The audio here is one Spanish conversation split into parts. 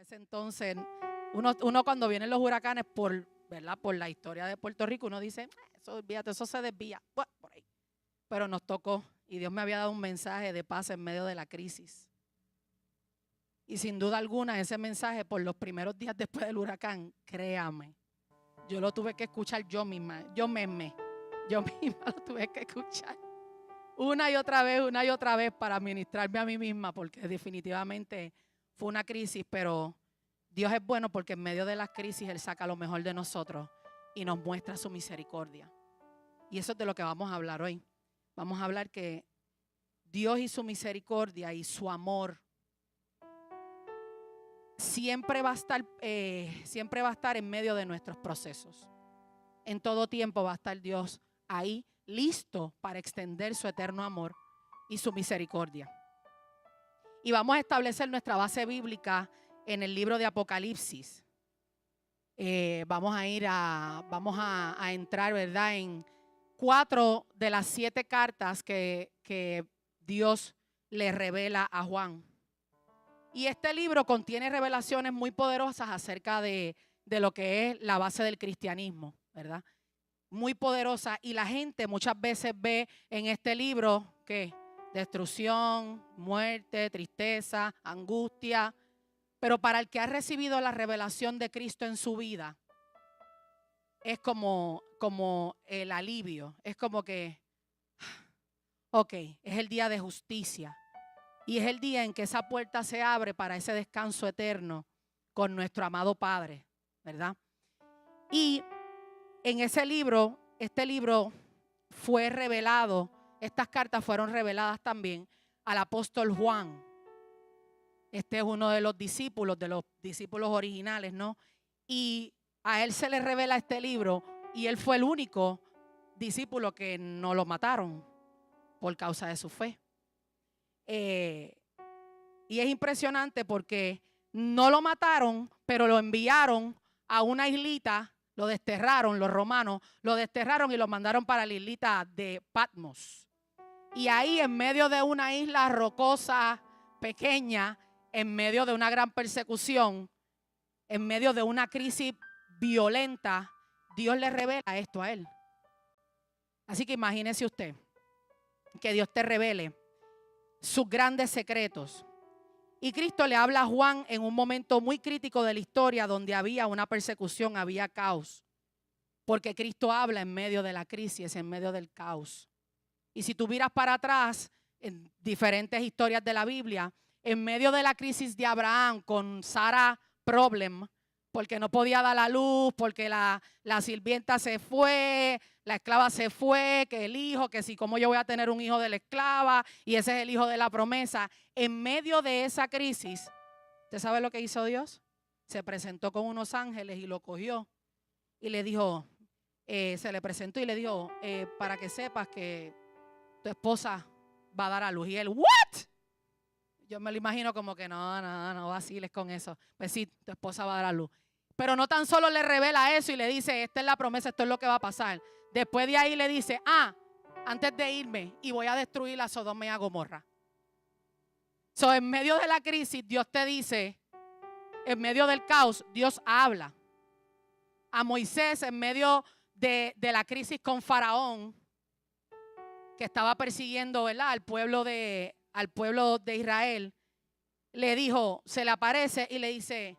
ese entonces, uno cuando vienen los huracanes ¿verdad? Por la historia de Puerto Rico, uno dice, eso, olvídate, eso se desvía, bueno, por ahí. Pero nos tocó y Dios me había dado un mensaje de paz en medio de la crisis. Y sin duda alguna ese mensaje por los primeros días después del huracán, créame, yo lo tuve que escuchar yo misma lo tuve que escuchar una y otra vez para ministrarme a mí misma, porque definitivamente fue una crisis, pero Dios es bueno porque en medio de las crisis Él saca lo mejor de nosotros y nos muestra su misericordia. Y eso es de lo que vamos a hablar hoy. Vamos a hablar que Dios y su misericordia y su amor siempre va a estar en medio de nuestros procesos. En todo tiempo va a estar Dios ahí, listo para extender su eterno amor y su misericordia. Y vamos a establecer nuestra base bíblica en el libro de Apocalipsis. Vamos a entrar, ¿verdad?, en 4 de las 7 cartas que Dios le revela a Juan. Y este libro contiene revelaciones muy poderosas acerca de lo que es la base del cristianismo, ¿verdad? Muy poderosa, y la gente muchas veces ve en este libro ¿qué? Destrucción, muerte, tristeza, angustia. Pero para el que ha recibido la revelación de Cristo en su vida, es como el alivio. Es como que, ok, es el día de justicia. Y es el día en que esa puerta se abre para ese descanso eterno con nuestro amado Padre, ¿verdad? Y en ese libro, este libro fue revelado, estas cartas fueron reveladas también al apóstol Juan. Este es uno de los discípulos originales, ¿no? Y a él se le revela este libro y él fue el único discípulo que no lo mataron por causa de su fe. Y es impresionante porque no lo mataron, pero lo enviaron a una islita, lo desterraron, los romanos lo desterraron y lo mandaron para la islita de Patmos. Y ahí en medio de una isla rocosa, pequeña, en medio de una gran persecución, en medio de una crisis violenta, Dios le revela esto a él. Así que imagínese usted que Dios te revele sus grandes secretos. Y Cristo le habla a Juan en un momento muy crítico de la historia donde había una persecución, había caos. Porque Cristo habla en medio de la crisis, en medio del caos. Y si tú miras para atrás en diferentes historias de la Biblia, en medio de la crisis de Abraham con Sara problem, porque no podía dar la luz, porque la sirvienta se fue, la esclava se fue, que el hijo, que si cómo yo voy a tener un hijo de la esclava y ese es el hijo de la promesa. En medio de esa crisis, ¿usted sabe lo que hizo Dios? Se presentó con unos ángeles y lo cogió y le dijo, se le presentó y le dijo, para que sepas que tu esposa va a dar a luz. Y él, ¿what? Yo me lo imagino como que no vaciles con eso. Pues sí, tu esposa va a dar a luz. Pero no tan solo le revela eso y le dice, esta es la promesa, esto es lo que va a pasar. Después de ahí le dice, antes de irme y voy a destruir a Sodoma y a Gomorra. En medio de la crisis, Dios te dice, en medio del caos, Dios habla. A Moisés, en medio de la crisis con Faraón, que estaba persiguiendo, ¿verdad?, al pueblo de Israel, le dijo, se le aparece y le dice,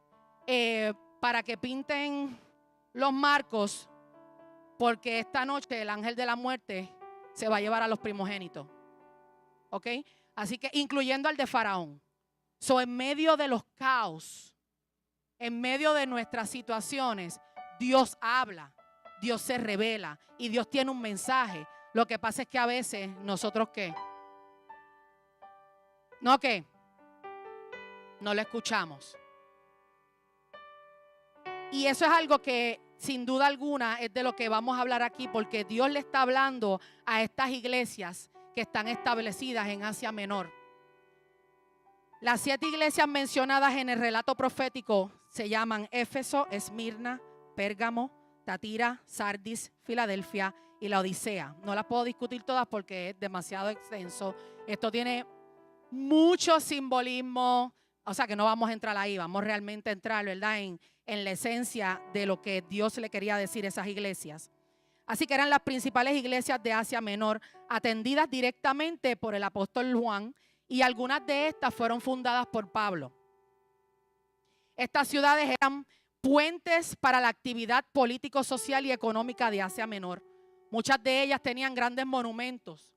para que pinten los marcos, porque esta noche el ángel de la muerte se va a llevar a los primogénitos. ¿Ok? Así que incluyendo al de Faraón. En medio de los caos, en medio de nuestras situaciones, Dios habla, Dios se revela y Dios tiene un mensaje. Lo que pasa es que a veces nosotros ¿qué? ¿No qué? No lo escuchamos. Y eso es algo que sin duda alguna es de lo que vamos a hablar aquí, porque Dios le está hablando a estas iglesias que están establecidas en Asia Menor. Las 7 iglesias mencionadas en el relato profético se llaman Éfeso, Esmirna, Pérgamo, Tatira, Sardis, Filadelfia y la Odisea. No las puedo discutir todas porque es demasiado extenso. Esto tiene mucho simbolismo. O sea que no vamos a entrar ahí, vamos realmente a entrar, ¿verdad? En la esencia de lo que Dios le quería decir a esas iglesias. Así que eran las principales iglesias de Asia Menor, atendidas directamente por el apóstol Juan, y algunas de estas fueron fundadas por Pablo. Estas ciudades eran puentes para la actividad político, social y económica de Asia Menor. Muchas de ellas tenían grandes monumentos.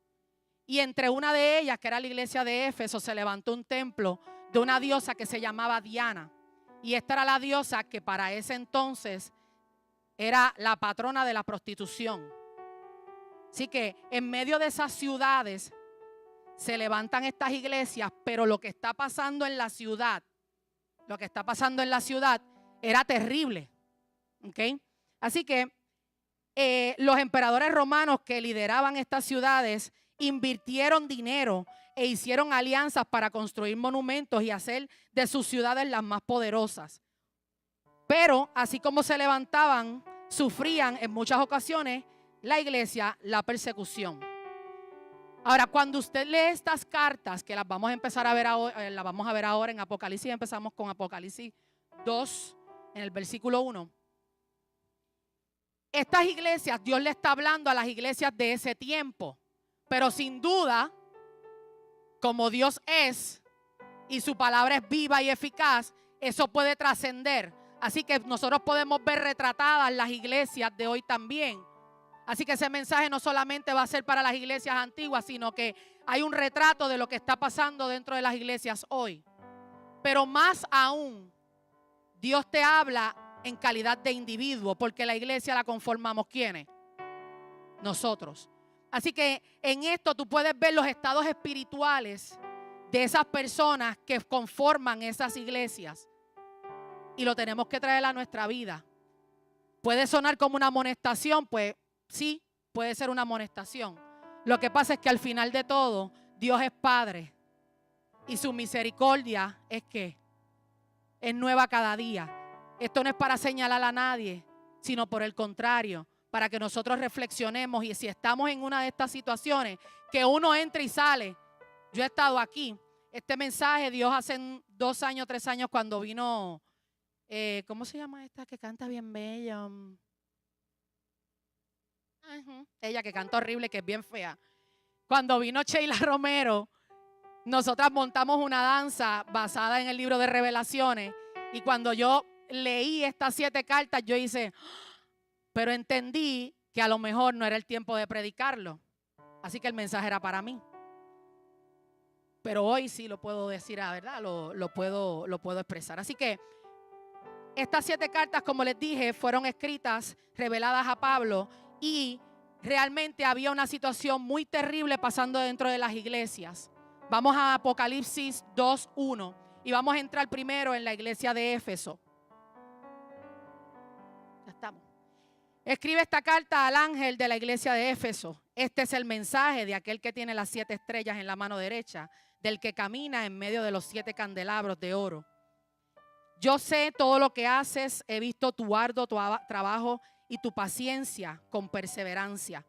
Y entre una de ellas, que era la iglesia de Éfeso, se levantó un templo de una diosa que se llamaba Diana. Y esta era la diosa que para ese entonces era la patrona de la prostitución. Así que en medio de esas ciudades se levantan estas iglesias, pero lo que está pasando en la ciudad, era terrible. ¿Okay? Así que los emperadores romanos que lideraban estas ciudades invirtieron dinero e hicieron alianzas para construir monumentos y hacer de sus ciudades las más poderosas. Pero así como se levantaban, sufrían en muchas ocasiones la iglesia la persecución. Ahora, cuando usted lee estas cartas, que las vamos a empezar a ver ahora en Apocalipsis, empezamos con Apocalipsis 2, en el versículo 1. Estas iglesias, Dios le está hablando a las iglesias de ese tiempo, pero sin duda, como Dios es y su palabra es viva y eficaz, eso puede trascender. Así que nosotros podemos ver retratadas las iglesias de hoy también. Así que ese mensaje no solamente va a ser para las iglesias antiguas, sino que hay un retrato de lo que está pasando dentro de las iglesias hoy. Pero más aún, Dios te habla en calidad de individuo, porque la iglesia la conformamos ¿quiénes? Nosotros. Así que en esto tú puedes ver los estados espirituales de esas personas que conforman esas iglesias. Y lo tenemos que traer a nuestra vida. Puede sonar como una amonestación, pues sí, puede ser una amonestación. Lo que pasa es que al final de todo, Dios es Padre. Y su misericordia es que es nueva cada día. Esto no es para señalar a nadie, sino por el contrario, para que nosotros reflexionemos y si estamos en una de estas situaciones, que uno entra y sale. Yo he estado aquí. Este mensaje Dios hace 2 años, 3 años cuando vino, ¿cómo se llama esta que canta bien bella? Ella que canta horrible, que es bien fea. Cuando vino Sheila Romero, nosotras montamos una danza basada en el libro de Revelaciones y cuando yo leí estas 7 cartas, yo hice, pero entendí que a lo mejor no era el tiempo de predicarlo. Así que el mensaje era para mí. Pero hoy sí lo puedo decir, ¿verdad? Lo puedo expresar. Así que estas 7 cartas, como les dije, fueron escritas, reveladas a Pablo y realmente había una situación muy terrible pasando dentro de las iglesias. Vamos a Apocalipsis 2:1 y vamos a entrar primero en la iglesia de Éfeso. Ya estamos. Escribe esta carta al ángel de la iglesia de Éfeso. Este es el mensaje de aquel que tiene las 7 estrellas en la mano derecha, del que camina en medio de los 7 candelabros de oro. Yo sé todo lo que haces, he visto tu arduo trabajo y tu paciencia con perseverancia.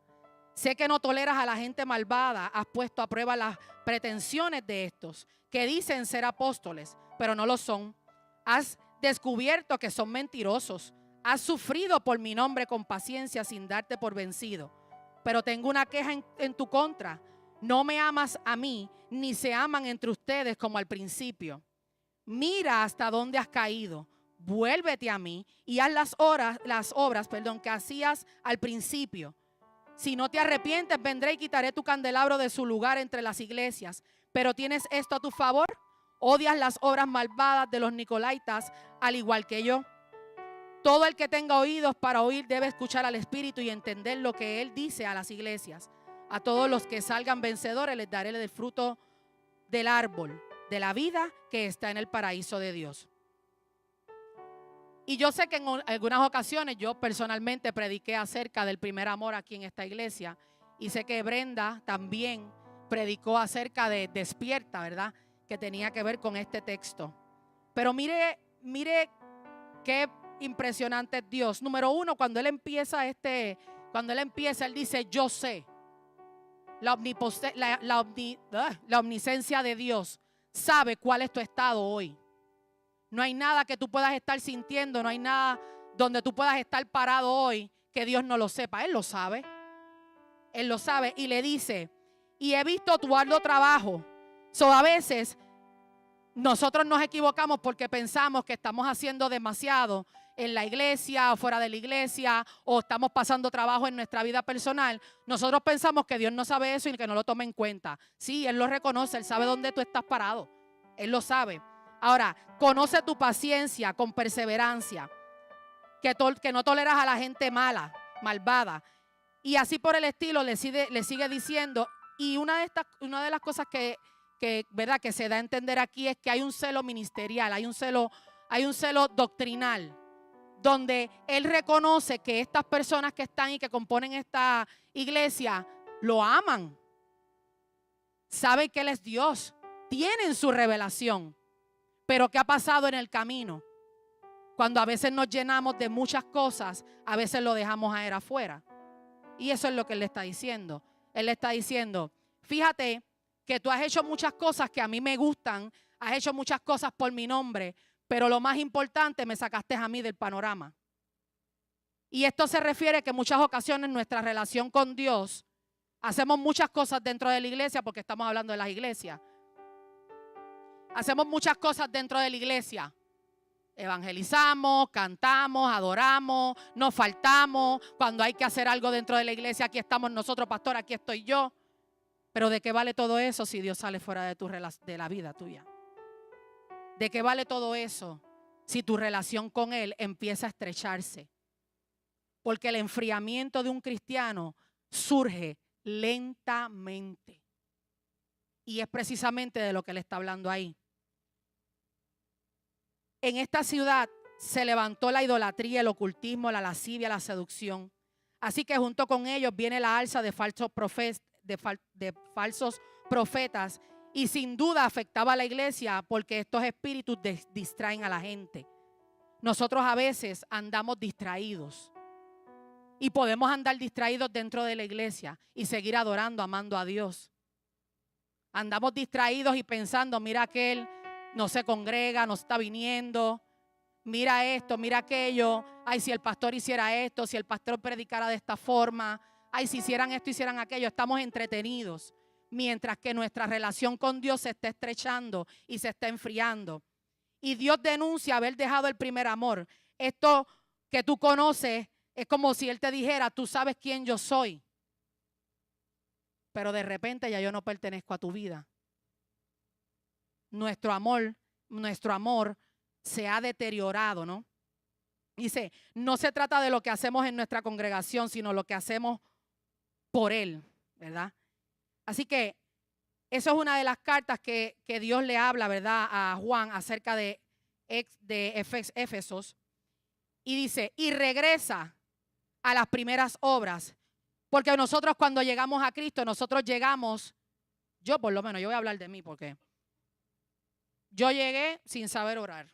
Sé que no toleras a la gente malvada, has puesto a prueba las pretensiones de estos, que dicen ser apóstoles, pero no lo son. Has descubierto que son mentirosos. Has sufrido por mi nombre con paciencia sin darte por vencido. Pero tengo una queja en tu contra. No me amas a mí, ni se aman entre ustedes como al principio. Mira hasta dónde has caído. Vuélvete a mí y haz las obras que hacías al principio. Si no te arrepientes, vendré y quitaré tu candelabro de su lugar entre las iglesias. Pero tienes esto a tu favor. Odias las obras malvadas de los nicolaítas, al igual que yo. Todo el que tenga oídos para oír debe escuchar al Espíritu y entender lo que Él dice a las iglesias. A todos los que salgan vencedores les daré del fruto del árbol de la vida que está en el paraíso de Dios. Y yo sé que en algunas ocasiones yo personalmente prediqué acerca del primer amor aquí en esta iglesia. Y sé que Brenda también predicó acerca de despierta, ¿verdad? Que tenía que ver con este texto. Pero mire qué impresionante es Dios. Número 1, cuando Él empieza, Él dice, yo sé. La omniscencia de Dios sabe cuál es tu estado hoy. No hay nada que tú puedas estar sintiendo, no hay nada donde tú puedas estar parado hoy que Dios no lo sepa. Él lo sabe. Él lo sabe y le dice, y he visto tu arduo trabajo. A veces nosotros nos equivocamos porque pensamos que estamos haciendo demasiado en la iglesia o fuera de la iglesia, o estamos pasando trabajo en nuestra vida personal. Nosotros pensamos que Dios no sabe eso y que no lo toma en cuenta. Sí, Él lo reconoce, Él sabe dónde tú estás parado. Él lo sabe. Ahora, conoce tu paciencia con perseverancia, que no toleras a la gente mala, malvada. Y así por el estilo le sigue diciendo. Y una de las cosas ¿verdad?, que se da a entender aquí es que hay un celo ministerial, hay un celo doctrinal, donde él reconoce que estas personas que están y que componen esta iglesia lo aman, saben que Él es Dios, tienen su revelación. Pero ¿qué ha pasado en el camino? Cuando a veces nos llenamos de muchas cosas, a veces lo dejamos a Él afuera. Y eso es lo que Él le está diciendo. Él le está diciendo, fíjate que tú has hecho muchas cosas que a mí me gustan, has hecho muchas cosas por mi nombre, pero lo más importante, me sacaste a mí del panorama. Y esto se refiere a que en muchas ocasiones nuestra relación con Dios, hacemos muchas cosas dentro de la iglesia, porque estamos hablando de las iglesias. Hacemos muchas cosas dentro de la iglesia. Evangelizamos, cantamos, adoramos, nos faltamos. Cuando hay que hacer algo dentro de la iglesia, aquí estamos nosotros, pastor, aquí estoy yo. Pero ¿de qué vale todo eso si Dios sale fuera de la vida tuya? ¿De qué vale todo eso si tu relación con Él empieza a estrecharse? Porque el enfriamiento de un cristiano surge lentamente. Y es precisamente de lo que Él está hablando ahí. En esta ciudad se levantó la idolatría, el ocultismo, la lascivia, la seducción. Así que junto con ellos viene la alza de falsos profetas. Y sin duda afectaba a la iglesia porque estos espíritus distraen a la gente. Nosotros a veces andamos distraídos. Y podemos andar distraídos dentro de la iglesia y seguir adorando, amando a Dios. Andamos distraídos y pensando, mira aquel no se congrega, no está viniendo. Mira esto, mira aquello. Ay, si el pastor hiciera esto, si el pastor predicara de esta forma. Ay, si hicieran esto, hicieran aquello. Estamos entretenidos. Mientras que nuestra relación con Dios se está estrechando y se está enfriando. Y Dios denuncia haber dejado el primer amor. Esto que tú conoces es como si Él te dijera, tú sabes quién yo soy. Pero de repente ya yo no pertenezco a tu vida. Nuestro amor se ha deteriorado, ¿no? Dice, no se trata de lo que hacemos en nuestra congregación, sino lo que hacemos por Él, ¿verdad? Así que eso es una de las cartas que Dios le habla, ¿verdad?, a Juan acerca de Éfesos. Y dice, y regresa a las primeras obras. Porque nosotros cuando llegamos a Cristo, nosotros llegamos, yo por lo menos, yo voy a hablar de mí porque yo llegué sin saber orar.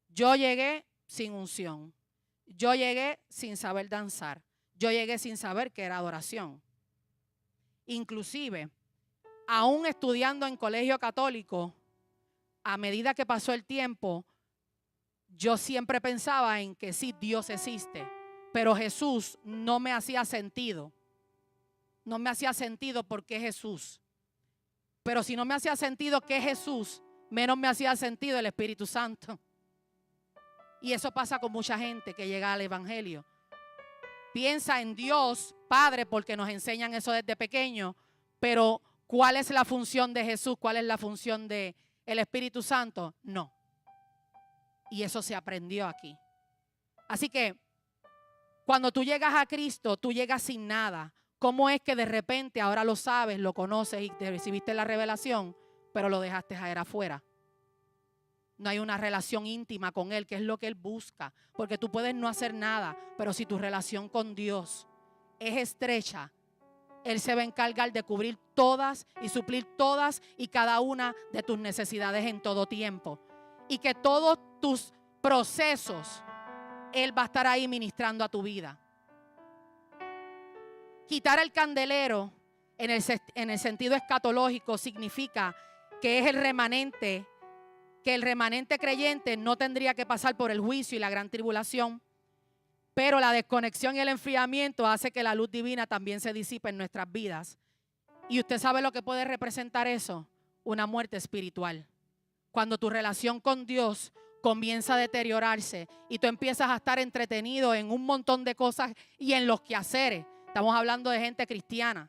Yo llegué sin unción. Yo llegué sin saber danzar. Yo llegué sin saber qué era adoración. Inclusive, aún estudiando en colegio católico, a medida que pasó el tiempo, yo siempre pensaba en que sí, Dios existe. Pero Jesús no me hacía sentido. No me hacía sentido porque es Jesús. Pero si no me hacía sentido que es Jesús, menos me hacía sentido el Espíritu Santo. Y eso pasa con mucha gente que llega al Evangelio. Piensa en Dios Padre porque nos enseñan eso desde pequeño. Pero ¿cuál es la función de Jesús? ¿Cuál es la función del Espíritu Santo? No. Y eso se aprendió aquí. Así que cuando tú llegas a Cristo, tú llegas sin nada. ¿Cómo es que de repente ahora lo sabes, lo conoces y te recibiste la revelación, pero lo dejaste a Él afuera? No hay una relación íntima con Él, que es lo que Él busca. Porque tú puedes no hacer nada, pero si tu relación con Dios es estrecha, Él se va a encargar de cubrir todas y suplir todas y cada una de tus necesidades en todo tiempo. Y que todos tus procesos Él va a estar ahí ministrando a tu vida. Quitar el candelero en el sentido escatológico significa que es el remanente que el remanente creyente no tendría que pasar por el juicio y la gran tribulación, pero la desconexión y el enfriamiento hace que la luz divina también se disipe en nuestras vidas. Y usted sabe lo que puede representar eso, una muerte espiritual. Cuando tu relación con Dios comienza a deteriorarse y tú empiezas a estar entretenido en un montón de cosas y en los quehaceres. Estamos hablando de gente cristiana.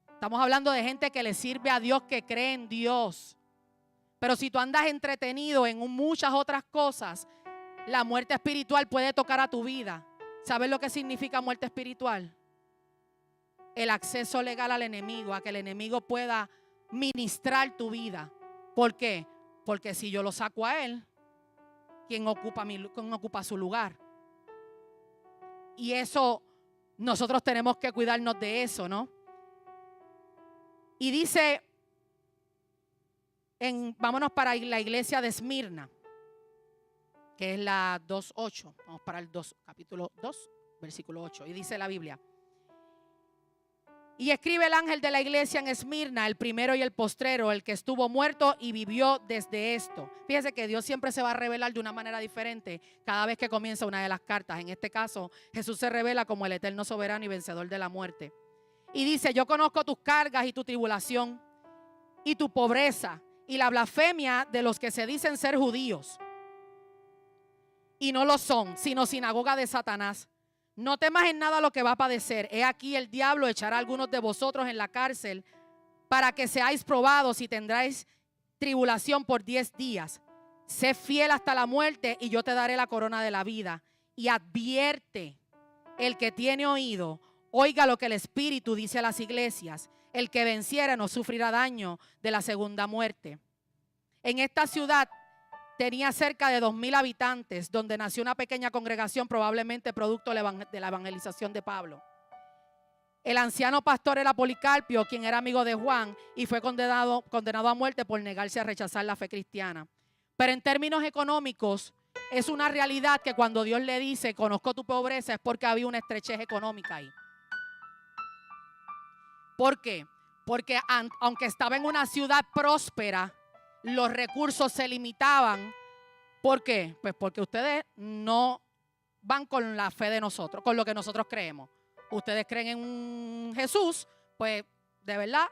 Estamos hablando de gente que le sirve a Dios, que cree en Dios. Pero si tú andas entretenido en muchas otras cosas, la muerte espiritual puede tocar a tu vida. ¿Sabes lo que significa muerte espiritual? El acceso legal al enemigo, a que el enemigo pueda ministrar tu vida. ¿Por qué? Porque si yo lo saco a él, ¿quién ocupa su lugar? Y eso, nosotros tenemos que cuidarnos de eso, ¿no? Y dice, vámonos para la iglesia de Esmirna, que es la 2:8. Vamos para el 2, capítulo 2, versículo 8. Y dice la Biblia: y escribe el ángel de la iglesia en Esmirna, el primero y el postrero, el que estuvo muerto y vivió desde esto. Fíjese que Dios siempre se va a revelar de una manera diferente cada vez que comienza una de las cartas. En este caso, Jesús se revela como el eterno soberano y vencedor de la muerte. Y dice: yo conozco tus cargas y tu tribulación y tu pobreza y la blasfemia de los que se dicen ser judíos y no lo son, sino sinagoga de Satanás. No temas en nada lo que va a padecer. He aquí el diablo echará a algunos de vosotros en la cárcel para que seáis probados y tendráis tribulación por 10 días. Sé fiel hasta la muerte y yo te daré la corona de la vida. Y advierte: el que tiene oído, oiga lo que el Espíritu dice a las iglesias. El que venciera no sufrirá daño de la segunda muerte. En esta ciudad tenía cerca de 2,000 habitantes, donde nació una pequeña congregación, probablemente producto de la evangelización de Pablo. El anciano pastor era Policarpio, quien era amigo de Juan y fue condenado a muerte por negarse a rechazar la fe cristiana. Pero en términos económicos, es una realidad que cuando Dios le dice: conozco tu pobreza, es porque había una estrechez económica ahí. ¿Por qué? Porque aunque estaba en una ciudad próspera, los recursos se limitaban. ¿Por qué? Pues porque ustedes no van con la fe de nosotros, con lo que nosotros creemos. Ustedes creen en un Jesús, pues de verdad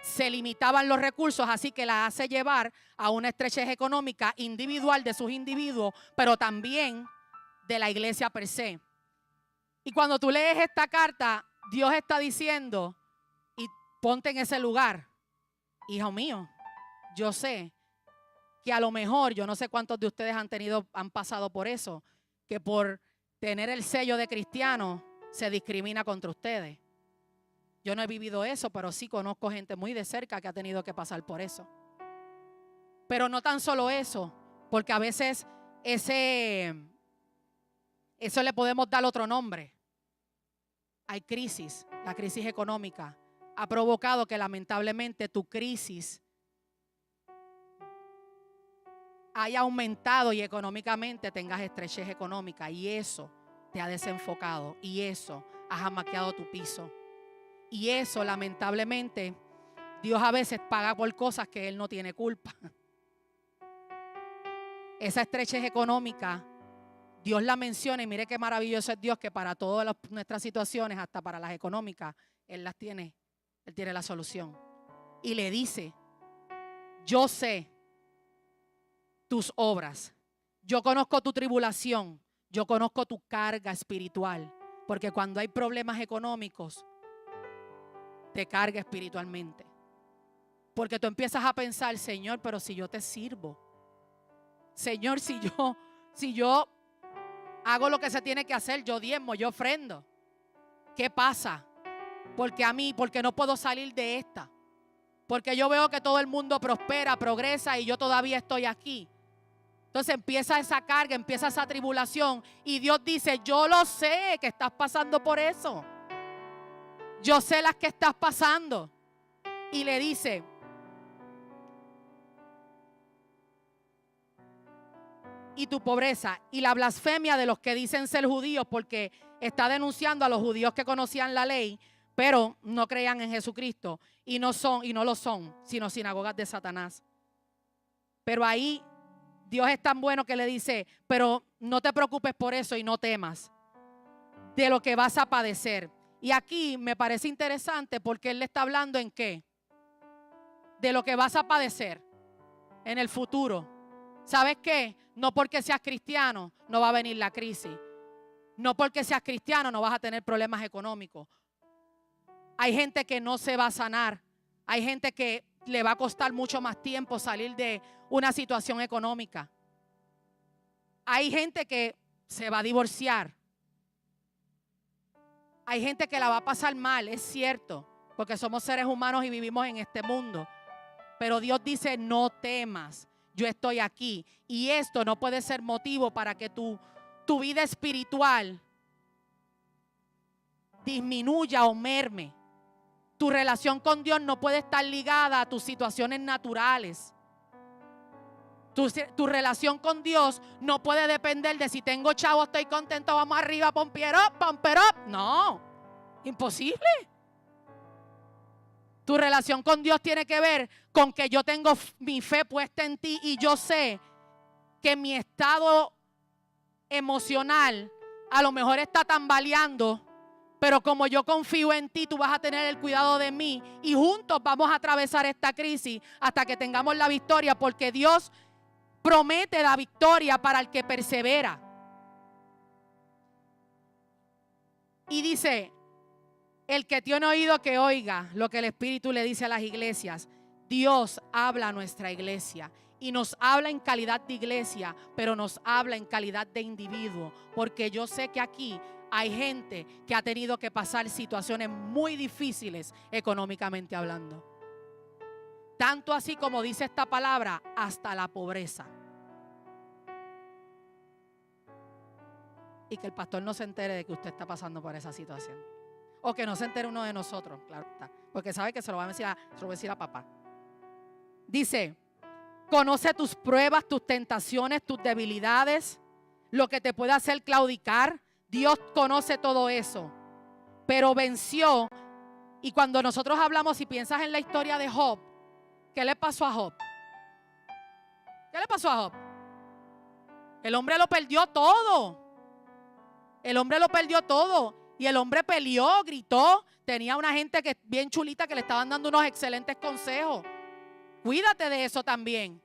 se limitaban los recursos, así que la hace llevar a una estrechez económica individual de sus individuos, pero también de la iglesia per se. Y cuando tú lees esta carta, Dios está diciendo: y ponte en ese lugar, hijo mío. Yo sé que a lo mejor, yo no sé cuántos de ustedes han pasado por eso, que por tener el sello de cristiano se discrimina contra ustedes. Yo no he vivido eso, pero sí conozco gente muy de cerca que ha tenido que pasar por eso. Pero no tan solo eso, porque a veces eso le podemos dar otro nombre. Hay crisis, la crisis económica ha provocado que lamentablemente tu crisis haya aumentado y económicamente tengas estrechez económica, y eso te ha desenfocado, y eso ha jamaqueado tu piso, y eso lamentablemente Dios a veces paga por cosas que Él no tiene culpa. Esa estrechez económica Dios la menciona, y mire qué maravilloso es Dios, que para todas nuestras situaciones, hasta para las económicas, Él tiene la solución. Y le dice: yo sé tus obras, yo conozco tu tribulación, yo conozco tu carga espiritual, porque cuando hay problemas económicos te carga espiritualmente, porque tú empiezas a pensar: Señor, pero si yo te sirvo, Señor, si yo hago lo que se tiene que hacer, yo diezmo, yo ofrendo, ¿qué pasa? Porque a mí, porque no puedo salir de esta, porque yo veo que todo el mundo prospera, progresa y yo todavía estoy aquí. Entonces empieza esa carga, empieza esa tribulación, y Dios dice: yo lo sé que estás pasando por eso. Yo sé las que estás pasando. Y le dice: y tu pobreza y la blasfemia de los que dicen ser judíos, porque está denunciando a los judíos que conocían la ley, pero no creían en Jesucristo, y no lo son, sino sinagogas de Satanás. Pero ahí Dios es tan bueno que le dice, pero no te preocupes por eso y no temas de lo que vas a padecer. Y aquí me parece interesante porque Él le está hablando ¿en qué? De lo que vas a padecer en el futuro. ¿Sabes qué? No porque seas cristiano no va a venir la crisis. No porque seas cristiano no vas a tener problemas económicos. Hay gente que no se va a sanar. Hay gente que le va a costar mucho más tiempo salir de una situación económica. Hay gente que se va a divorciar. Hay gente que la va a pasar mal, es cierto, porque somos seres humanos y vivimos en este mundo. Pero Dios dice, no temas, yo estoy aquí. Y esto no puede ser motivo para que tu vida espiritual disminuya o merme. Tu relación con Dios no puede estar ligada a tus situaciones naturales. Tu relación con Dios no puede depender de si tengo chavo, estoy contento, vamos arriba, pump it up. No, imposible. Tu relación con Dios tiene que ver con que yo tengo mi fe puesta en ti y yo sé que mi estado emocional a lo mejor está tambaleando, pero como yo confío en ti, tú vas a tener el cuidado de mí y juntos vamos a atravesar esta crisis hasta que tengamos la victoria, porque Dios promete la victoria para el que persevera. Y dice, el que tiene oído que oiga lo que el Espíritu le dice a las iglesias. Dios habla a nuestra iglesia y nos habla en calidad de iglesia, pero nos habla en calidad de individuo, porque yo sé que aquí hay gente que ha tenido que pasar situaciones muy difíciles económicamente hablando. Tanto así como dice esta palabra, hasta la pobreza. Y que el pastor no se entere de que usted está pasando por esa situación. O que no se entere uno de nosotros, claro está. Porque sabe que se lo va a decir a papá. Dice, conoce tus pruebas, tus tentaciones, tus debilidades, lo que te puede hacer claudicar. Dios conoce todo eso. Pero venció. Y cuando nosotros hablamos, si piensas en la historia de Job, ¿qué le pasó a Job? ¿Qué le pasó a Job? El hombre lo perdió todo. El hombre lo perdió todo. Y el hombre peleó, gritó. Tenía una gente que bien chulita que le estaban dando unos excelentes consejos. Cuídate de eso también.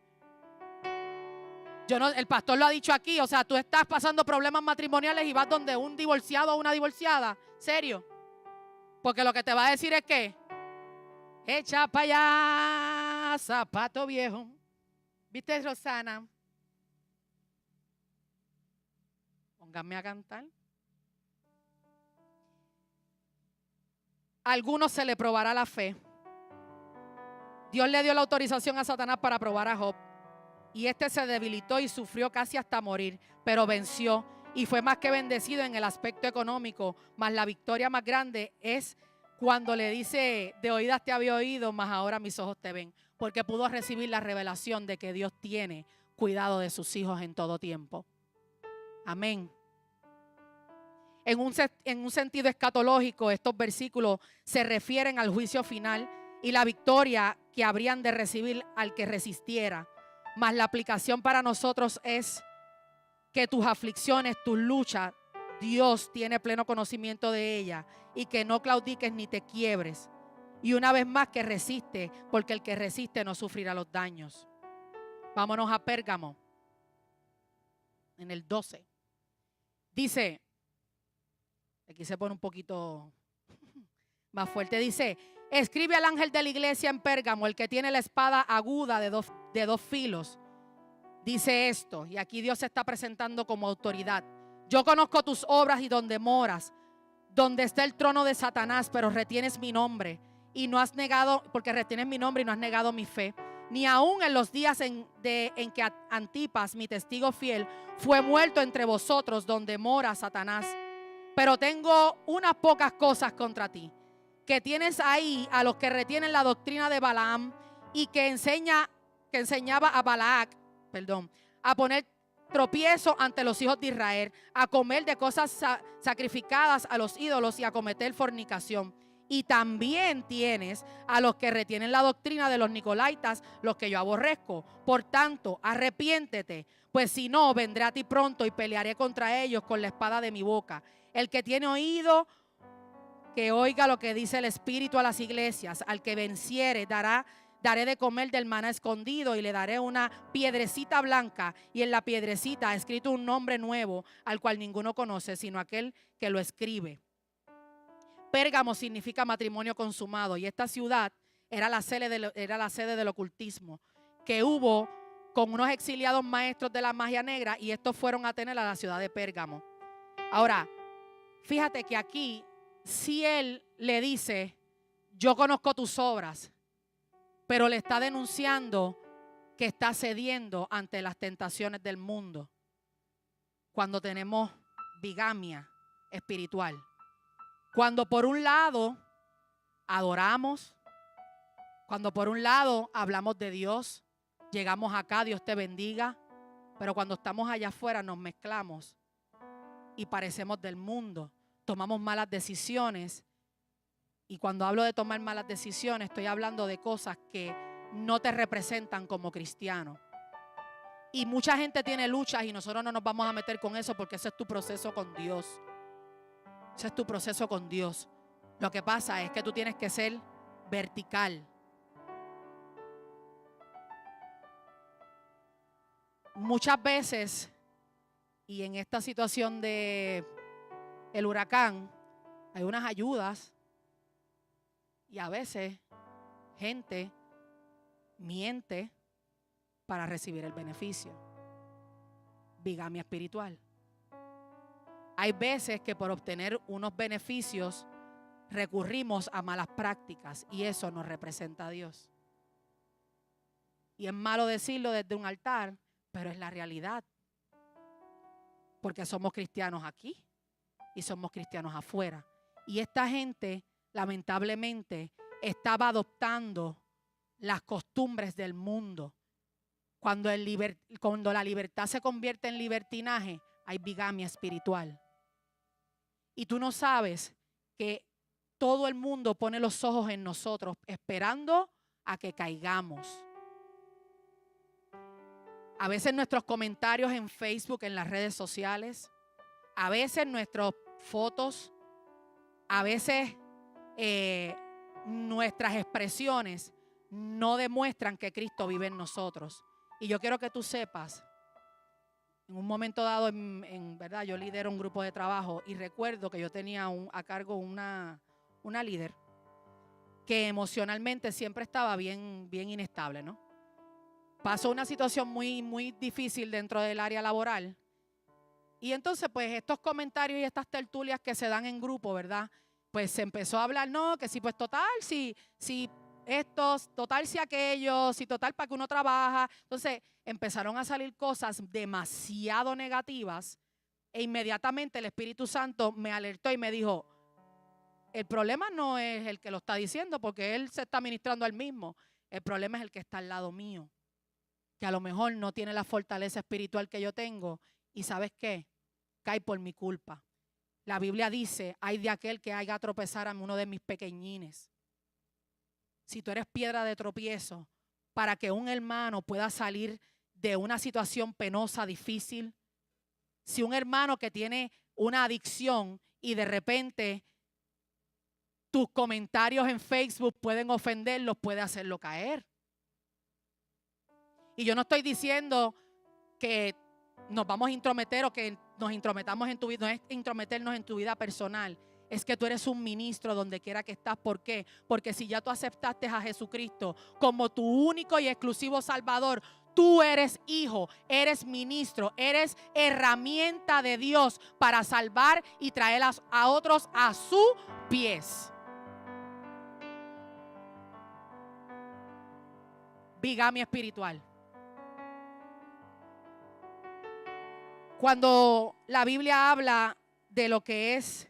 El pastor lo ha dicho aquí. O sea, tú estás pasando problemas matrimoniales y vas donde un divorciado o una divorciada. ¿Serio? Porque lo que te va a decir es que echa para allá, zapato viejo. ¿Viste, Rosana? Pónganme a cantar. A algunos se le probará la fe. Dios le dio la autorización a Satanás para probar a Job. Y este se debilitó y sufrió casi hasta morir, pero venció y fue más que bendecido en el aspecto económico. Mas la victoria más grande es cuando le dice, de oídas te había oído, mas ahora mis ojos te ven. Porque pudo recibir la revelación de que Dios tiene cuidado de sus hijos en todo tiempo. Amén. En un sentido escatológico, estos versículos se refieren al juicio final y la victoria que habrían de recibir al que resistiera. Mas la aplicación para nosotros es que tus aflicciones, tus luchas, Dios tiene pleno conocimiento de ellas y que no claudiques ni te quiebres. Y una vez más que resiste, porque el que resiste no sufrirá los daños. Vámonos a Pérgamo, en el 12. Dice, aquí se pone un poquito más fuerte, dice, escribe al ángel de la iglesia en Pérgamo, el que tiene la espada aguda de dos filos. Dice esto, y aquí Dios se está presentando como autoridad. Yo conozco tus obras y donde moras, donde está el trono de Satanás, pero retienes mi nombre y no has negado, porque retienes mi nombre y no has negado mi fe. Ni aún en los días en que Antipas, mi testigo fiel, fue muerto entre vosotros, donde mora Satanás. Pero tengo unas pocas cosas contra ti, que tienes ahí a los que retienen la doctrina de Balaam y que enseñaba a Balac, a poner tropiezo ante los hijos de Israel, a comer de cosas sacrificadas a los ídolos y a cometer fornicación. Y también tienes a los que retienen la doctrina de los nicolaitas, los que yo aborrezco. Por tanto, arrepiéntete, pues si no, vendré a ti pronto y pelearé contra ellos con la espada de mi boca. El que tiene oído, que oiga lo que dice el Espíritu a las iglesias. Al que venciere, daré de comer del maná escondido y le daré una piedrecita blanca, y en la piedrecita ha escrito un nombre nuevo, al cual ninguno conoce, sino aquel que lo escribe. Pérgamo significa matrimonio consumado, y esta ciudad era la sede del ocultismo que hubo con unos exiliados maestros de la magia negra, y estos fueron a tener a la ciudad de Pérgamo. Ahora, fíjate que aquí, si él le dice, yo conozco tus obras, pero le está denunciando que está cediendo ante las tentaciones del mundo cuando tenemos bigamia espiritual. Cuando por un lado adoramos, cuando por un lado hablamos de Dios, llegamos acá, Dios te bendiga, pero cuando estamos allá afuera nos mezclamos y parecemos del mundo, tomamos malas decisiones. Y cuando hablo de tomar malas decisiones, estoy hablando de cosas que no te representan como cristiano. Y mucha gente tiene luchas y nosotros no nos vamos a meter con eso, porque ese es tu proceso con Dios. Ese es tu proceso con Dios. Lo que pasa es que tú tienes que ser vertical. Muchas veces, y en esta situación de el huracán, hay unas ayudas, y a veces gente miente para recibir el beneficio. Bigamia espiritual. Hay veces que por obtener unos beneficios recurrimos a malas prácticas, y eso nos representa a Dios. Y es malo decirlo desde un altar, pero es la realidad. Porque somos cristianos aquí y somos cristianos afuera. Y esta gente, lamentablemente, estaba adoptando las costumbres del mundo. Cuando la libertad se convierte en libertinaje, hay bigamia espiritual. Y tú no sabes que todo el mundo pone los ojos en nosotros, esperando a que caigamos. A veces nuestros comentarios en Facebook, en las redes sociales, a veces nuestras fotos, a veces nuestras expresiones no demuestran que Cristo vive en nosotros. Y yo quiero que tú sepas, en un momento dado, verdad, yo lidero un grupo de trabajo, y recuerdo que yo tenía a cargo una líder que emocionalmente siempre estaba bien inestable, ¿no? Pasó una situación muy, muy difícil dentro del área laboral. Y entonces, pues, estos comentarios y estas tertulias que se dan en grupo, ¿verdad? Pues se empezó a hablar, no, que sí, pues total, si estos, total si aquellos, si total para que uno trabaja. Entonces empezaron a salir cosas demasiado negativas, e inmediatamente el Espíritu Santo me alertó y me dijo, el problema no es el que lo está diciendo, porque él se está ministrando al mismo. El problema es el que está al lado mío, que a lo mejor no tiene la fortaleza espiritual que yo tengo, y ¿sabes qué? Cae por mi culpa. La Biblia dice, ay de aquel que haga tropezar a uno de mis pequeñines. Si tú eres piedra de tropiezo para que un hermano pueda salir de una situación penosa, difícil, si un hermano que tiene una adicción y de repente tus comentarios en Facebook pueden ofenderlos, puede hacerlo caer. Y yo no estoy diciendo que nos vamos a intrometer o que nos intrometamos en tu vida, no es intrometernos en tu vida personal. Es que tú eres un ministro donde quiera que estás. ¿Por qué? Porque si ya tú aceptaste a Jesucristo como tu único y exclusivo Salvador, tú eres hijo, eres ministro, eres herramienta de Dios para salvar y traer a otros a sus pies. Bigamia espiritual. Cuando la Biblia habla de lo que es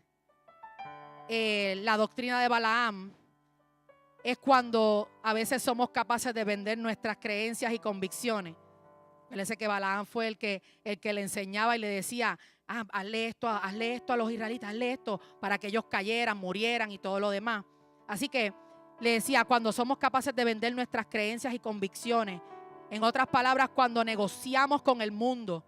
la doctrina de Balaam, es cuando a veces somos capaces de vender nuestras creencias y convicciones. Parece que Balaam fue el que le enseñaba y le decía, hazle esto a los israelitas, hazle esto, para que ellos cayeran, murieran y todo lo demás. Así que le decía, cuando somos capaces de vender nuestras creencias y convicciones, en otras palabras, cuando negociamos con el mundo,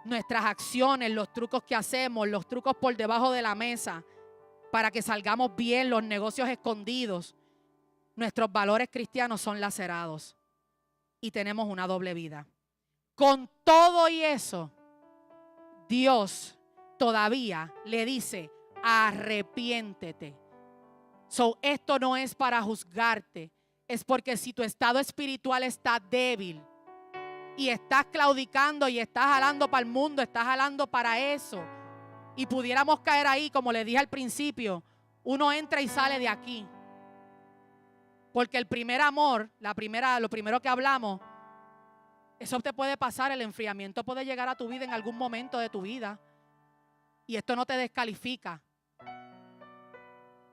nuestras acciones, los trucos que hacemos, los trucos por debajo de la mesa, para que salgamos bien, los negocios escondidos, nuestros valores cristianos son lacerados y tenemos una doble vida. Con todo y eso, Dios todavía le dice, arrepiéntete. Esto no es para juzgarte, es porque si tu estado espiritual está débil y estás claudicando y estás jalando para el mundo, estás jalando para eso, y pudiéramos caer ahí, como le dije al principio, uno entra y sale de aquí. Porque el primer amor, lo primero que hablamos, eso te puede pasar, el enfriamiento puede llegar a tu vida en algún momento de tu vida. Y esto no te descalifica.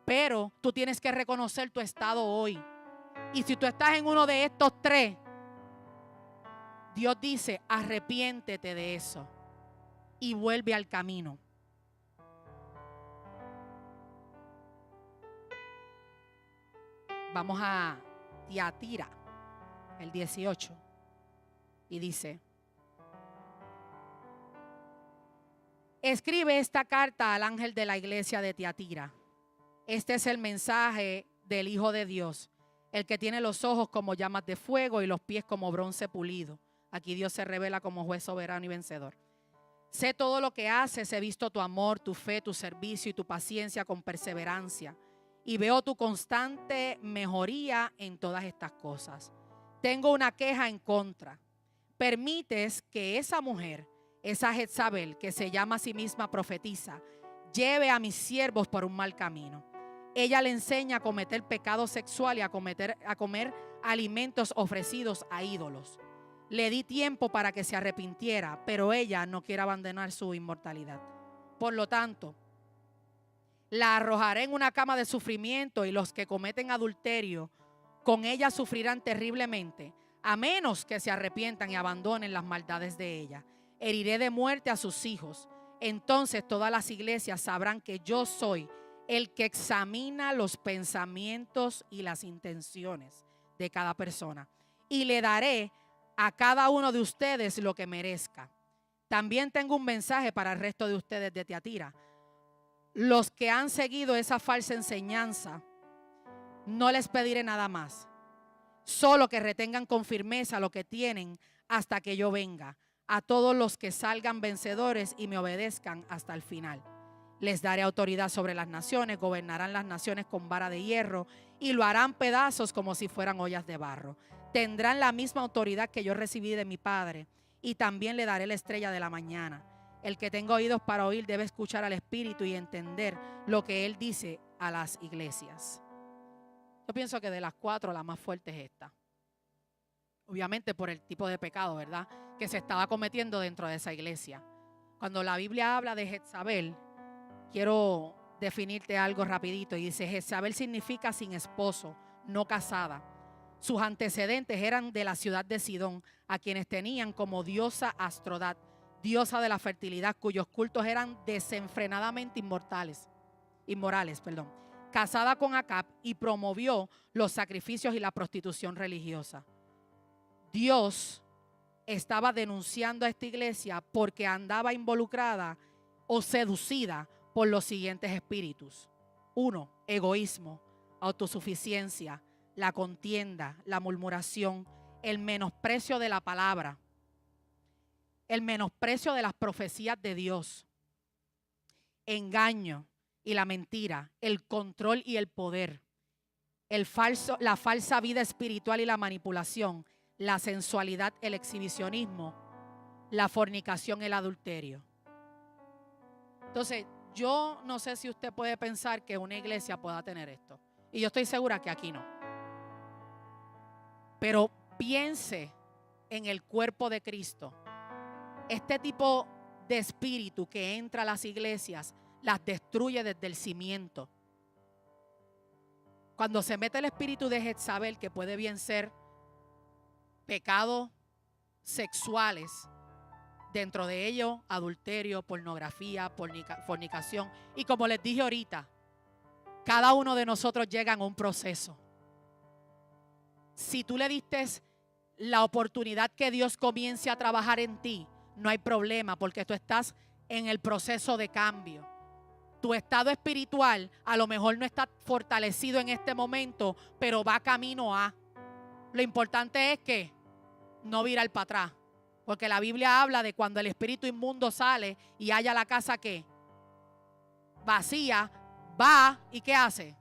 Pero tú tienes que reconocer tu estado hoy. Y si tú estás en uno de estos tres, Dios dice, arrepiéntete de eso y vuelve al camino. Vamos a Tiatira, el 18, y dice, escribe esta carta al ángel de la iglesia de Tiatira. Este es el mensaje del Hijo de Dios, el que tiene los ojos como llamas de fuego y los pies como bronce pulido. Aquí Dios se revela como juez soberano y vencedor. Sé todo lo que haces, he visto tu amor, tu fe, tu servicio y tu paciencia con perseverancia. Y veo tu constante mejoría en todas estas cosas. Tengo una queja en contra. Permites que esa mujer, esa Jezabel, que se llama a sí misma profetisa, lleve a mis siervos por un mal camino. Ella le enseña a cometer pecado sexual y a comer alimentos ofrecidos a ídolos. Le di tiempo para que se arrepintiera, pero ella no quiere abandonar su inmortalidad. Por lo tanto, la arrojaré en una cama de sufrimiento y los que cometen adulterio con ella sufrirán terriblemente, a menos que se arrepientan y abandonen las maldades de ella. Heriré de muerte a sus hijos. Entonces todas las iglesias sabrán que yo soy el que examina los pensamientos y las intenciones de cada persona. Y le daré a cada uno de ustedes lo que merezca. También tengo un mensaje para el resto de ustedes de Tiatira. Los que han seguido esa falsa enseñanza, no les pediré nada más. Solo que retengan con firmeza lo que tienen hasta que yo venga. A todos los que salgan vencedores y me obedezcan hasta el final. Les daré autoridad sobre las naciones, gobernarán las naciones con vara de hierro y lo harán pedazos como si fueran ollas de barro. Tendrán la misma autoridad que yo recibí de mi Padre y también le daré la estrella de la mañana. El que tenga oídos para oír debe escuchar al Espíritu y entender lo que Él dice a las iglesias. Yo pienso que de las cuatro la más fuerte es esta. Obviamente por el tipo de pecado, ¿verdad?, que se estaba cometiendo dentro de esa iglesia. Cuando la Biblia habla de Jezabel, quiero definirte algo rapidito. Y dice, Jezabel significa sin esposo, no casada. Sus antecedentes eran de la ciudad de Sidón, a quienes tenían como diosa Astrodat, diosa de la fertilidad, cuyos cultos eran desenfrenadamente inmorales. Casada con Acab y promovió los sacrificios y la prostitución religiosa. Dios estaba denunciando a esta iglesia porque andaba involucrada o seducida por los siguientes espíritus. 1. Egoísmo, autosuficiencia, la contienda, la murmuración, el menosprecio de la palabra, el menosprecio de las profecías de Dios, engaño y la mentira, el control y el poder, la falsa vida espiritual y la manipulación, la sensualidad, el exhibicionismo, la fornicación, el adulterio. Entonces, yo no sé si usted puede pensar que una iglesia pueda tener esto. Y yo estoy segura que aquí no. Pero piense en el cuerpo de Cristo. Este tipo de espíritu que entra a las iglesias las destruye desde el cimiento. Cuando se mete el espíritu de Jezabel, que puede bien ser pecados sexuales, dentro de ellos adulterio, pornografía, fornicación, y como les dije ahorita, Cada uno de nosotros llega en un proceso. Si tú le diste la oportunidad que Dios comience a trabajar en ti, no hay problema, porque tú estás en el proceso de cambio. Tu estado espiritual a lo mejor no está fortalecido en este momento, pero va camino a. Lo importante es que no virar para atrás, porque la Biblia habla de cuando el espíritu inmundo sale y halla la casa que vacía, va y ¿qué hace?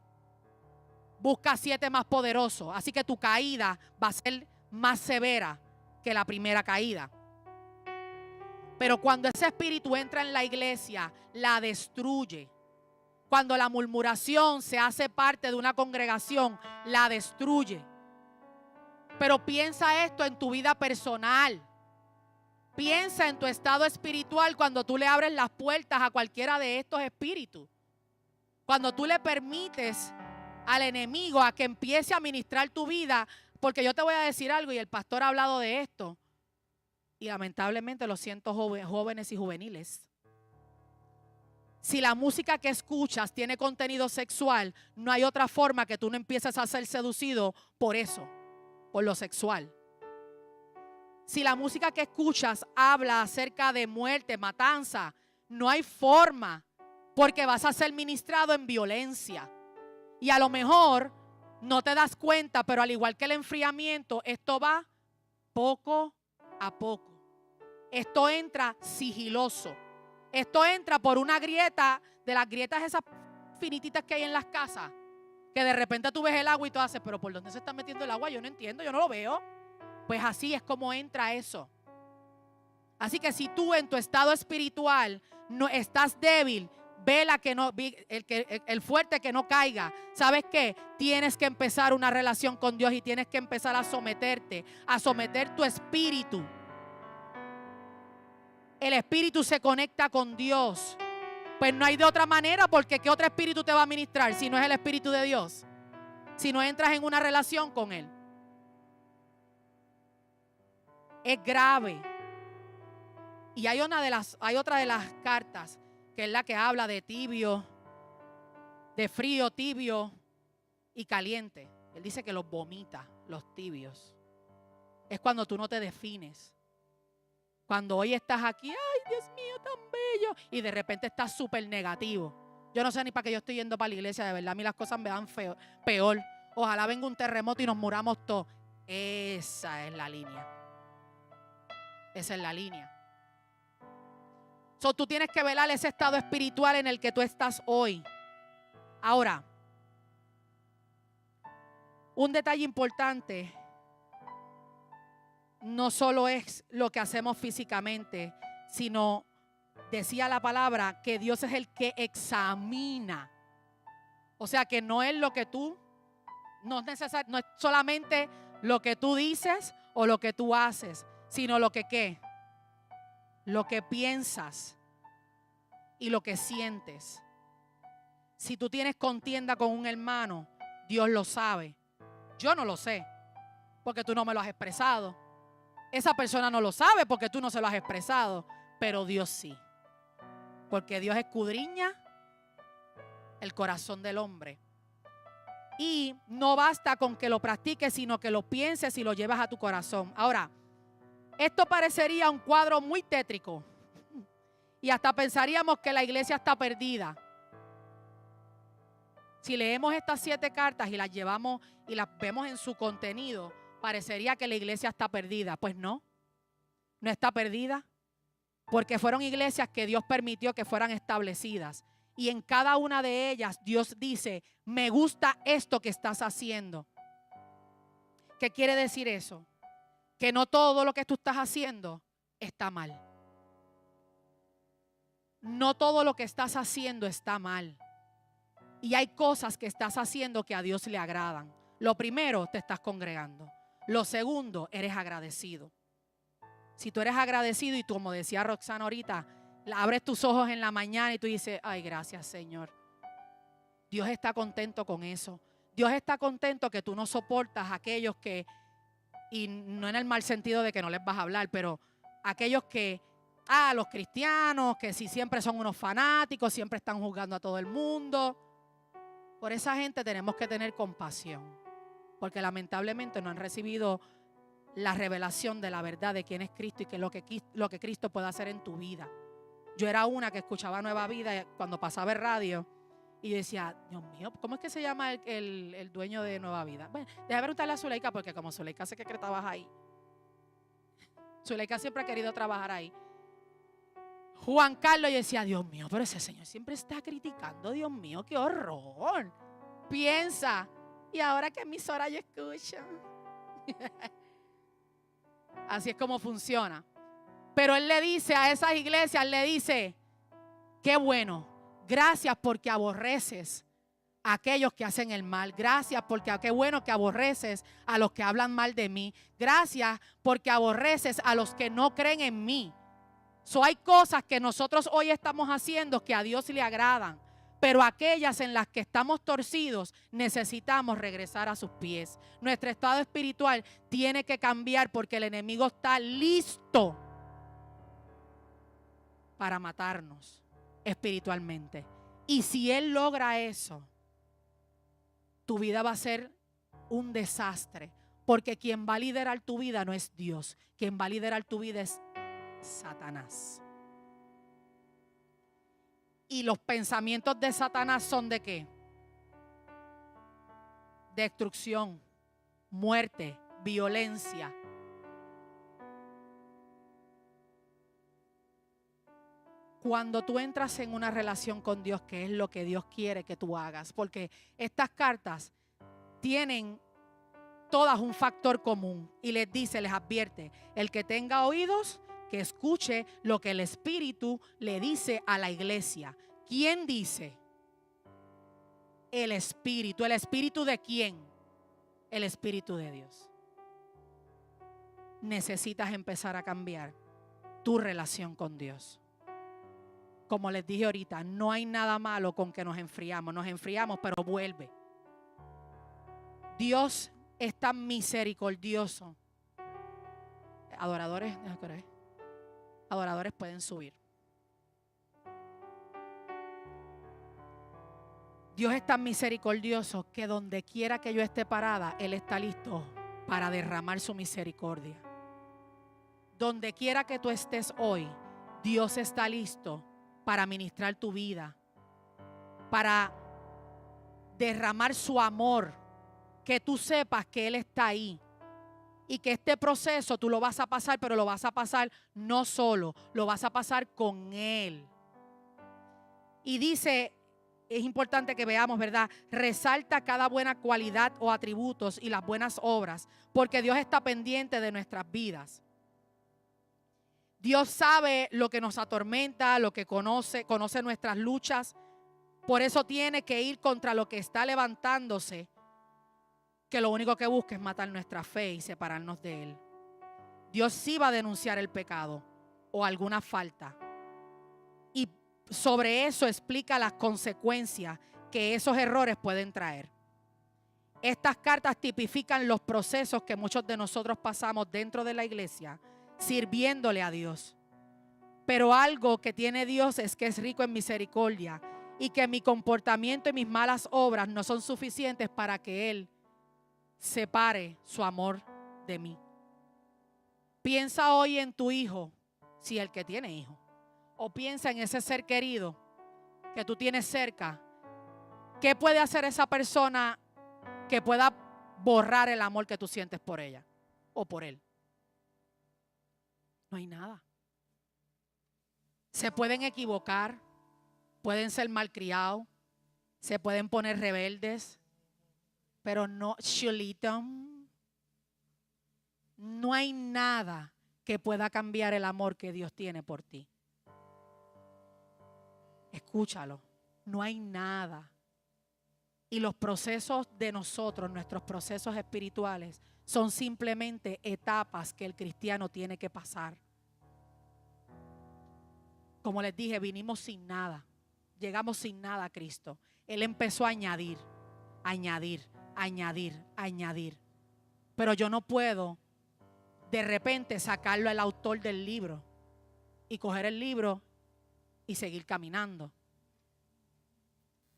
Busca 7 más poderosos. Así que tu caída va a ser más severa que la primera caída. Pero cuando ese espíritu entra en la iglesia, la destruye. Cuando la murmuración se hace parte de una congregación, la destruye. Pero piensa esto en tu vida personal. Piensa en tu estado espiritual cuando tú le abres las puertas a cualquiera de estos espíritus. Cuando tú le permites al enemigo a que empiece a ministrar tu vida, porque yo te voy a decir algo y el pastor ha hablado de esto y lamentablemente lo siento jóvenes y juveniles. Si la música que escuchas tiene contenido sexual, no hay otra forma que tú no empieces a ser seducido por eso, por lo sexual. Si la música que escuchas habla acerca de muerte, matanza, no hay forma, porque vas a ser ministrado en violencia. Y a lo mejor no te das cuenta, pero al igual que el enfriamiento, esto va poco a poco. Esto entra sigiloso. Esto entra por una grieta, de las grietas esas finititas que hay en las casas, que de repente tú ves el agua y tú haces, pero ¿por dónde se está metiendo el agua? Yo no entiendo, yo no lo veo. Pues así es como entra eso. Así que si tú en tu estado espiritual no estás débil, vela que no, el fuerte que no caiga. ¿Sabes qué? Tienes que empezar una relación con Dios y tienes que empezar a someterte, a someter tu espíritu. El espíritu se conecta con Dios. Pues no hay de otra manera, porque ¿qué otro espíritu te va a ministrar si no es el espíritu de Dios? Si no entras en una relación con Él. Es grave. Y hay otra de las cartas, que es la que habla de tibio, de frío, tibio y caliente. Él dice que los vomita, los tibios. Es cuando tú no te defines. Cuando hoy estás aquí, ay Dios mío, tan bello, y de repente estás súper negativo. Yo no sé ni para qué yo estoy yendo para la iglesia, de verdad, a mí las cosas me dan peor. Ojalá venga un terremoto y nos muramos todos. Esa es la línea. Esa es la línea. So, tú tienes que velar ese estado espiritual en el que tú estás hoy. Ahora, un detalle importante no solo es lo que hacemos físicamente, sino, decía la palabra, que Dios es el que examina. O sea, que no es lo que tú, no es solamente lo que tú dices o lo que tú haces, sino lo que ¿qué? Lo que piensas y lo que sientes. Si tú tienes contienda con un hermano, Dios lo sabe. Yo no lo sé, porque tú no me lo has expresado. Esa persona no lo sabe porque tú no se lo has expresado, pero Dios sí. Porque Dios escudriña el corazón del hombre. Y no basta con que lo practiques, sino que lo pienses y lo llevas a tu corazón. Ahora, esto parecería un cuadro muy tétrico. Y hasta pensaríamos que la iglesia está perdida. Si leemos estas 7 cartas y las llevamos y las vemos en su contenido, parecería que la iglesia está perdida. Pues no, no está perdida, porque fueron iglesias que Dios permitió que fueran establecidas. Y en cada una de ellas Dios dice, me gusta esto que estás haciendo. ¿Qué quiere decir eso? Que no todo lo que tú estás haciendo está mal. No todo lo que estás haciendo está mal. Y hay cosas que estás haciendo que a Dios le agradan. Lo primero, te estás congregando. Lo segundo, eres agradecido. Si tú eres agradecido y tú, como decía Roxana ahorita, abres tus ojos en la mañana y tú dices, ay, gracias Señor. Dios está contento con eso. Dios está contento que tú no soportas a aquellos que, y no en el mal sentido de que no les vas a hablar, pero aquellos que, los cristianos, que si siempre son unos fanáticos, siempre están juzgando a todo el mundo. Por esa gente tenemos que tener compasión, porque lamentablemente no han recibido la revelación de la verdad de quién es Cristo y que lo que Cristo puede hacer en tu vida. Yo era una que escuchaba Nueva Vida cuando pasaba el radio y decía, Dios mío, ¿cómo es que se llama el dueño de Nueva Vida? Bueno, déjame preguntarle a Zuleika, porque como Zuleika sé que trabaja ahí. Zuleika siempre ha querido trabajar ahí. Juan Carlos, yo decía, Dios mío, pero ese señor siempre está criticando, Dios mío, qué horror. Piensa, y ahora qué emisora yo escucho. Así es como funciona. Pero él le dice a esas iglesias, le dice, qué bueno, gracias porque aborreces a aquellos que hacen el mal. Gracias porque qué bueno que aborreces a los que hablan mal de mí. Gracias porque aborreces a los que no creen en mí. Hay cosas que nosotros hoy estamos haciendo que a Dios le agradan, pero aquellas en las que estamos torcidos necesitamos regresar a sus pies. Nuestro estado espiritual tiene que cambiar porque el enemigo está listo para matarnos espiritualmente. Y si él logra eso, tu vida va a ser un desastre, porque quien va a liderar tu vida no es Dios, quien va a liderar tu vida es Satanás. Y los pensamientos de Satanás son ¿de qué? Destrucción, muerte, violencia. Cuando tú entras en una relación con Dios, que es lo que Dios quiere que tú hagas, porque estas cartas tienen todas un factor común y les dice, les advierte, el que tenga oídos, que escuche lo que el Espíritu le dice a la iglesia. ¿Quién dice? El Espíritu. ¿El Espíritu de quién? El Espíritu de Dios. Necesitas empezar a cambiar tu relación con Dios. Como les dije ahorita, no hay nada malo con que nos enfriamos, pero vuelve. Dios es tan misericordioso. Adoradores pueden subir. Dios es tan misericordioso que donde quiera que yo esté parada, Él está listo para derramar su misericordia. Donde quiera que tú estés hoy, Dios está listo para ministrar tu vida, para derramar su amor, que tú sepas que Él está ahí. Y que este proceso tú lo vas a pasar, pero lo vas a pasar no solo, lo vas a pasar con Él. Y dice, es importante que veamos, ¿verdad? Resalta cada buena cualidad o atributos y las buenas obras, porque Dios está pendiente de nuestras vidas. Dios sabe lo que nos atormenta, lo que conoce nuestras luchas. Por eso tiene que ir contra lo que está levantándose, que lo único que busca es matar nuestra fe y separarnos de Él. Dios sí va a denunciar el pecado o alguna falta. Y sobre eso explica las consecuencias que esos errores pueden traer. Estas cartas tipifican los procesos que muchos de nosotros pasamos dentro de la iglesia, sirviéndole a Dios. Pero algo que tiene Dios es que es rico en misericordia y que mi comportamiento y mis malas obras no son suficientes para que Él separe su amor de mí. Piensa hoy en tu hijo, si el que tiene hijo, o piensa en ese ser querido que tú tienes cerca. ¿Qué puede hacer esa persona que pueda borrar el amor que tú sientes por ella o por él? No hay nada. Se pueden equivocar, pueden ser malcriados, se pueden poner rebeldes, pero no, Chulito, no hay nada que pueda cambiar el amor que Dios tiene por ti. Escúchalo, no hay nada. Y los procesos de nosotros, nuestros procesos espirituales, son simplemente etapas que el cristiano tiene que pasar. Como les dije, vinimos sin nada, llegamos sin nada a Cristo. Él empezó a añadir. Pero yo no puedo de repente sacarlo al autor del libro y coger el libro y seguir caminando.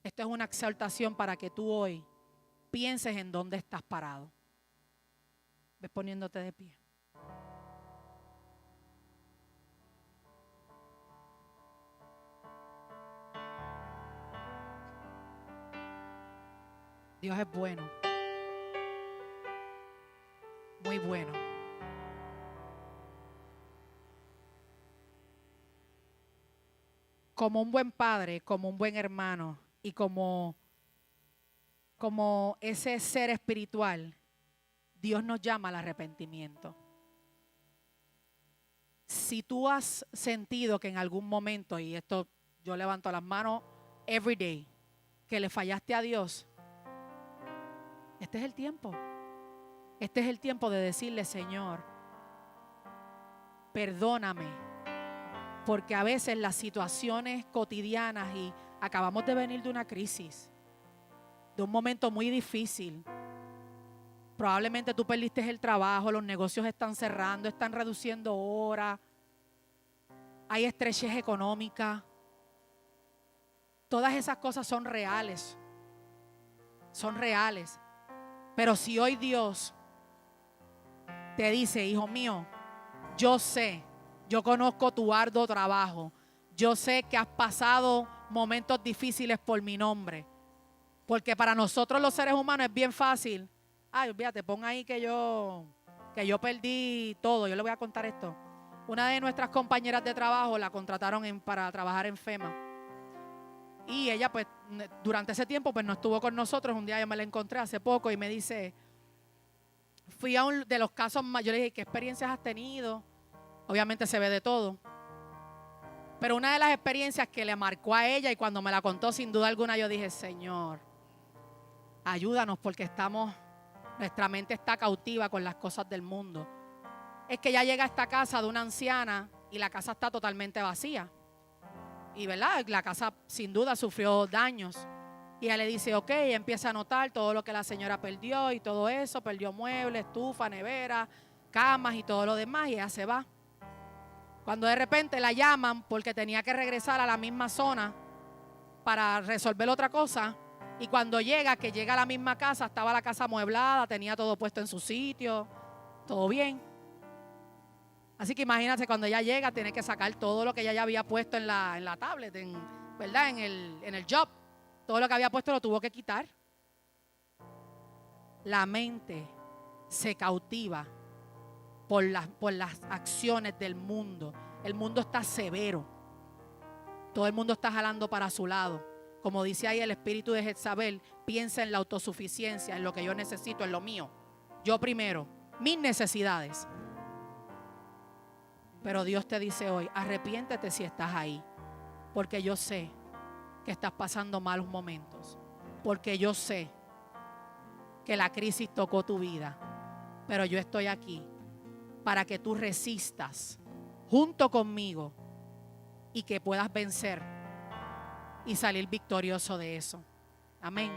Esto es una exaltación para que tú hoy pienses en dónde estás parado. Ves poniéndote de pie. Dios es bueno. Muy bueno. Como un buen padre, como un buen hermano y como ese ser espiritual, Dios nos llama al arrepentimiento. Si tú has sentido que en algún momento, y esto yo levanto las manos every day, que le fallaste a Dios, este es el tiempo. Este es el tiempo de decirle: Señor, perdóname, porque a veces las situaciones cotidianas, y acabamos de venir de una crisis, de un momento muy difícil. Probablemente tú perdiste el trabajo, los negocios están cerrando, están reduciendo horas, hay estrechez económica. Todas esas cosas son reales. Son reales. Pero si hoy Dios te dice: hijo mío, yo sé, yo conozco tu arduo trabajo, yo sé que has pasado momentos difíciles por mi nombre, porque para nosotros los seres humanos es bien fácil. Ay, olvídate, pon ahí que yo perdí todo. Yo le voy a contar esto. Una de nuestras compañeras de trabajo la contrataron para trabajar en FEMA. Y ella pues durante ese tiempo pues no estuvo con nosotros. Un día yo me la encontré hace poco y me dice, fui a un de los casos más, yo le dije: ¿qué experiencias has tenido? Obviamente se ve de todo. Pero una de las experiencias que le marcó a ella, y cuando me la contó, sin duda alguna, yo dije: Señor, ayúdanos, porque nuestra mente está cautiva con las cosas del mundo. Es que ella llega a esta casa de una anciana y la casa está totalmente vacía. Y verdad, la casa sin duda sufrió daños. Y ella le dice: ok, ella empieza a notar todo lo que la señora perdió y todo eso. Perdió muebles, estufa, nevera, camas y todo lo demás, y ella se va. Cuando de repente la llaman porque tenía que regresar a la misma zona para resolver otra cosa, y cuando llega a la misma casa, estaba la casa amueblada, tenía todo puesto en su sitio, todo bien. Así que imagínate, cuando ella llega, tiene que sacar todo lo que ella ya había puesto en la tablet, ¿verdad? En el job. Todo lo que había puesto lo tuvo que quitar. La mente se cautiva por las acciones del mundo. El mundo está severo. Todo el mundo está jalando para su lado. Como dice ahí el espíritu de Jezabel, piensa en la autosuficiencia, en lo que yo necesito, en lo mío. Yo primero, mis necesidades. Pero Dios te dice hoy: arrepiéntete si estás ahí, porque yo sé que estás pasando malos momentos, porque yo sé que la crisis tocó tu vida, pero yo estoy aquí para que tú resistas junto conmigo y que puedas vencer y salir victorioso de eso. Amén.